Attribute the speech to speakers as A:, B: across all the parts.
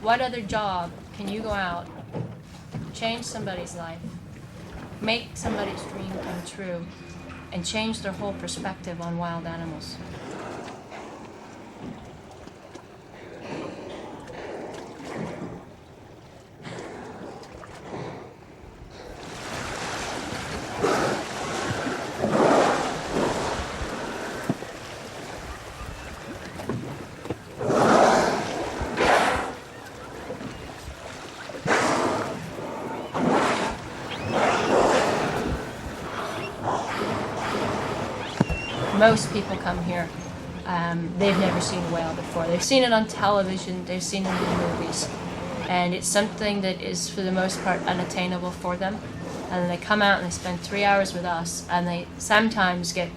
A: What other job can you go out, change somebody's life, make somebody's dream come true, and change their whole perspective on wild animals? Most people come here, they've never seen a whale before. They've seen it on television, they've seen it in movies, and it's something that is for the most part unattainable for them. And then they come out and they spend 3 hours with us, and they sometimes get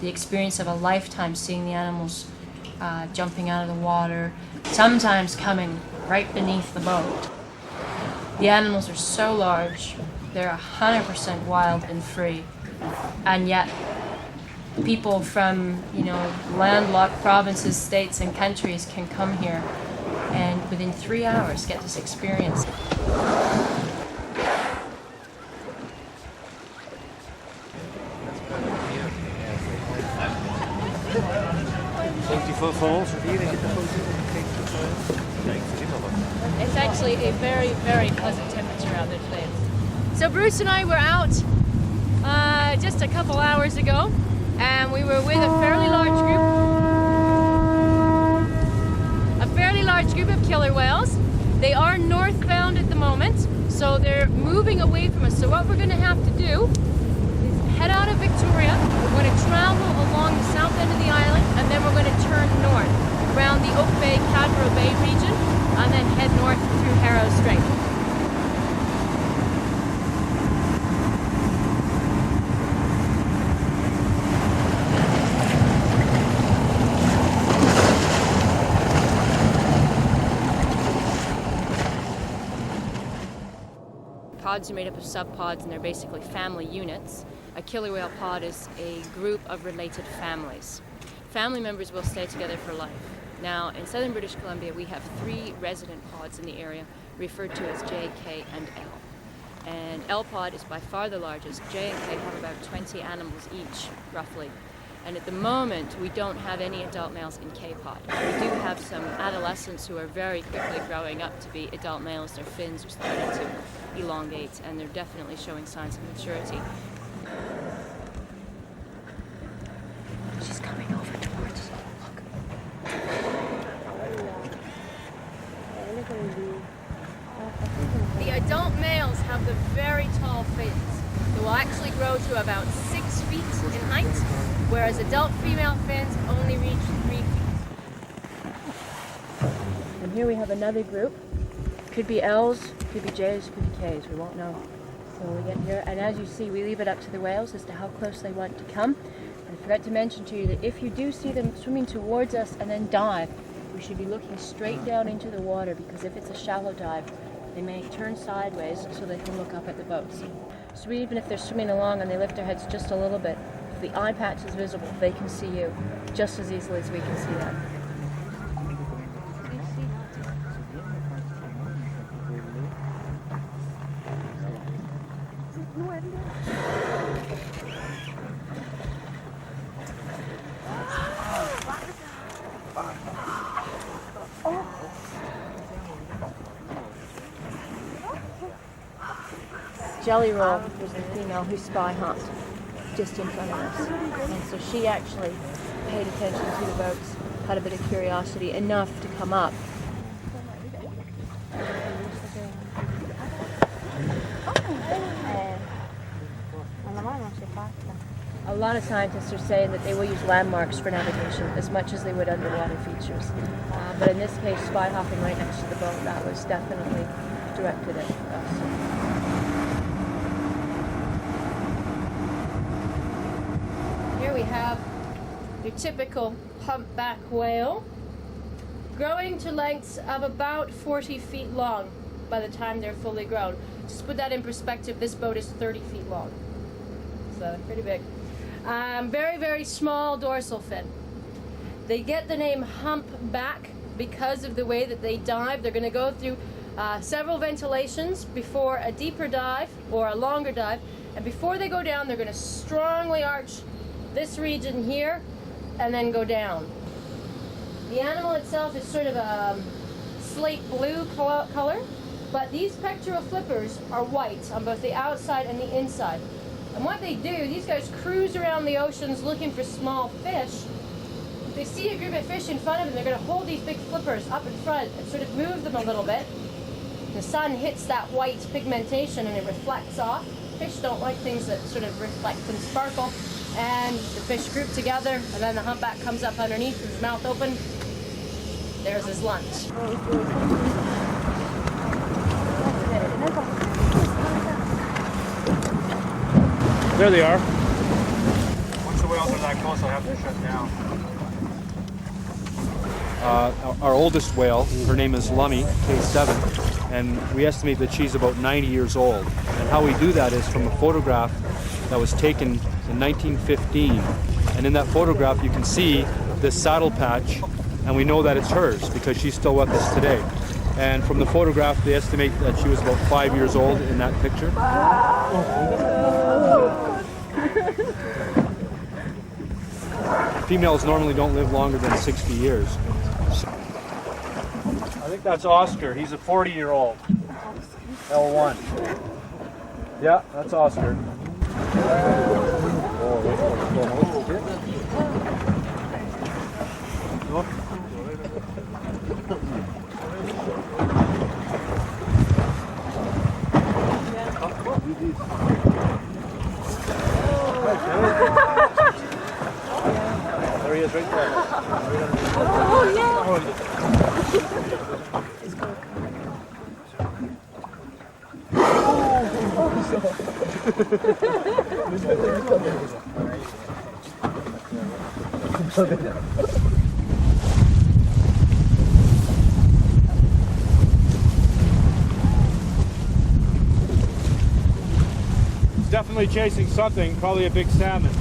A: the experience of a lifetime seeing the animals jumping out of the water, sometimes coming right beneath the boat. The animals are so large, they're 100% wild and free, and yet people from, landlocked provinces, states, and countries can come here and within 3 hours get this experience.
B: 24 falls of hier,
A: It's actually a very, very pleasant temperature out there today. So Bruce and I were out just a couple hours ago, and we were with a fairly large group of killer whales. They are northbound at the moment, so they're moving away from us. So what we're going to have to do is head out of Victoria. We're going to travel along the south end of the island, and then we're going to turn north around the Oak Bay, Cadborough Bay region, and then head north through Harrow Strait. Pods are made up of subpods, and they're basically family units. A killer whale pod is a group of related families. Family members will stay together for life. Now, in southern British Columbia, we have 3 resident pods in the area, referred to as J, K, and L. And L pod is by far the largest. J and K have about 20 animals each, roughly. And at the moment, we don't have any adult males in K pod. We do have some adolescents who are very quickly growing up to be adult males. Their fins are starting to elongate, and they're definitely showing signs of maturity. She's coming over towards us. Look. The adult males have the very tall fins. They will actually grow to about 6 feet in height, whereas adult female fins only reach 3 feet. And here we have another group. Could be L's, could be J's, could be K's, we won't know. So we get here, and as you see, we leave it up to the whales as to how close they want to come. And I forgot to mention to you that if you do see them swimming towards us and then dive, we should be looking straight down into the water, because if it's a shallow dive, they may turn sideways so they can look up at the boats. So even if they're swimming along and they lift their heads just a little bit, if the eye patch is visible, they can see you just as easily as we can see them. Jelly Roll was the female who spy hopped just in front of us. And so she actually paid attention to the boats, had a bit of curiosity, enough to come up. A lot of scientists are saying that they will use landmarks for navigation as much as they would underwater features. But in this case, spy hopping right next to the boat, that was definitely directed at us. We have your typical humpback whale, growing to lengths of about 40 feet long by the time they're fully grown. Just to put that in perspective, this boat is 30 feet long, so pretty big. Very, very small dorsal fin. They get the name humpback because of the way that they dive. They're going to go through several ventilations before a deeper dive or a longer dive, and before they go down they're going to strongly arch this region here and then go down. The animal itself is sort of a slate blue color, but these pectoral flippers are white on both the outside and the inside. And what they do, these guys cruise around the oceans looking for small fish. If they see a group of fish in front of them, they're going to hold these big flippers up in front and sort of move them a little bit. The sun hits that white pigmentation and it reflects off. Fish don't like things that sort of reflect and sparkle. And the fish group together, and then the humpback comes up underneath with his mouth open. There's his lunch.
B: There they are. Once the whales are that close, I'll have to shut down.
C: Our oldest whale, her name is Lummy, K7, and we estimate that she's about 90 years old. And how we do that is from a photograph that was taken in 1915. And in that photograph you can see this saddle patch, and we know that it's hers because she's still with us today. And from the photograph they estimate that she was about 5 years old in that picture. Females normally don't live longer than 60 years.
B: I think that's Oscar. He's a 40-year-old. L1. Yeah, that's Oscar. There he is, right there.
A: Oh, yeah.
B: He's definitely chasing something, probably a big salmon.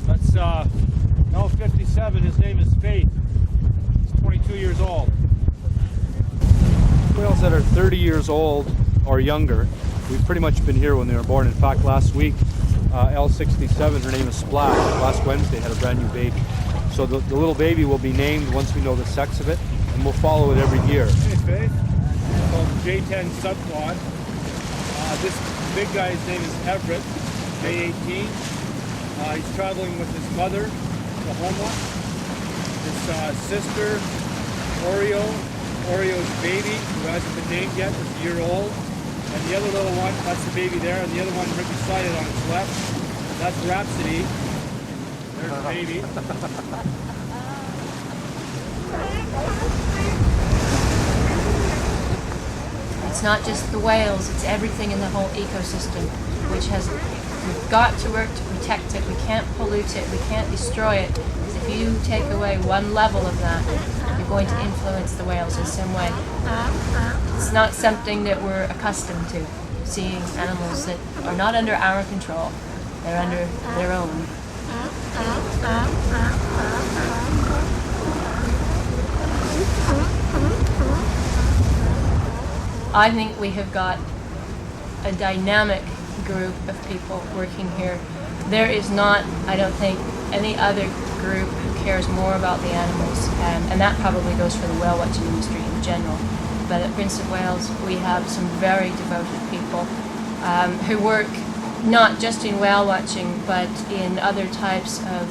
B: That's L57, his name is Faith. He's 22 years old.
C: Whales that are 30 years old or younger, we've pretty much been here when they were born. In fact, last week, L67, her name is Splash, last Wednesday had a brand new baby. So the little baby will be named once we know the sex of it, and we'll follow it every year.
B: Hey, Faith. It's called J10 subquad. This big guy's name is Everett, J18. He's traveling with his mother, Tahoma, his sister, Oreo's baby, who hasn't been named yet, is a year old. And the other little one, that's the baby there, and the other one right beside it on its left, that's Rhapsody. There's the baby.
A: It's not just the whales, it's everything in the whole ecosystem, which we've got to work to protect it. We can't pollute it, we can't destroy it. Because if you take away one level of that, you're going to influence the whales in some way. It's not something that we're accustomed to, seeing animals that are not under our control, they're under their own. I think we have got a dynamic group of people working here. There is not, I don't think, any other group who cares more about the animals, and that probably goes for the whale watching industry in general. But at Prince of Wales we have some very devoted people who work not just in whale watching but in other types of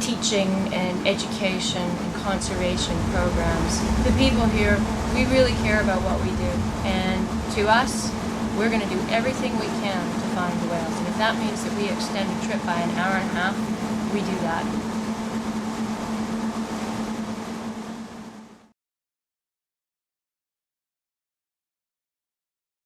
A: teaching and education and conservation programs. The people here, we really care about what we do, and to us, we're going to do everything we can to find the whales. And if that means that we extend a trip by an hour and a half, we do that.